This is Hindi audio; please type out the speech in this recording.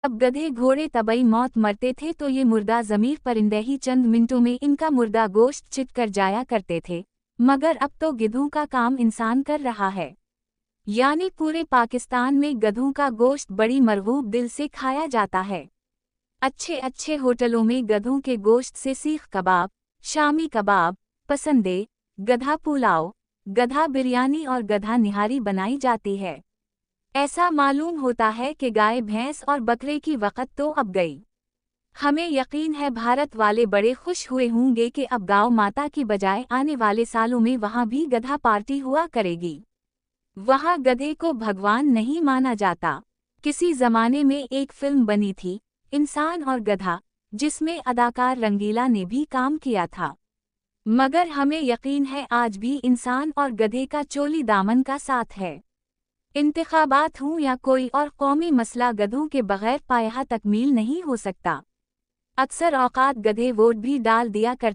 अब गधे घोड़े तबई मौत मरते थे तो ये मुर्दा ज़मीर परिंदे ही चंद मिनटों में इनका मुर्दा गोश्त चित कर जाया करते थे, मगर अब तो गिद्धों का काम इंसान कर रहा है। यानी पूरे पाकिस्तान में गधों का गोश्त बड़ी मरगूब दिल से खाया जाता है। अच्छे अच्छे होटलों में गधों के गोश्त से सीख कबाब, शामी कबाब, पसंदे, गधा पुलाव, गधा बिरयानी और गधा निहारी बनाई जाती है। ऐसा मालूम होता है कि गाय भैंस और बकरे की वक़्त तो अब गई। हमें यकीन है भारत वाले बड़े खुश हुए होंगे कि अब गौ माता की बजाय आने वाले सालों में वहाँ भी गधा पार्टी हुआ करेगी। वहाँ गधे को भगवान नहीं माना जाता। किसी ज़माने में एक फिल्म बनी थी, इंसान और गधा, जिसमें अदाकार रंगीला ने भी काम किया था। मगर हमें यकीन है आज भी इंसान और गधे का चोली दामन का साथ है। इंतखाबात हों या कोई और कौमी मसला, गधों के बगैर पाया तकमील नहीं हो सकता। अक्सर औकात गधे वोट भी डाल दिया करते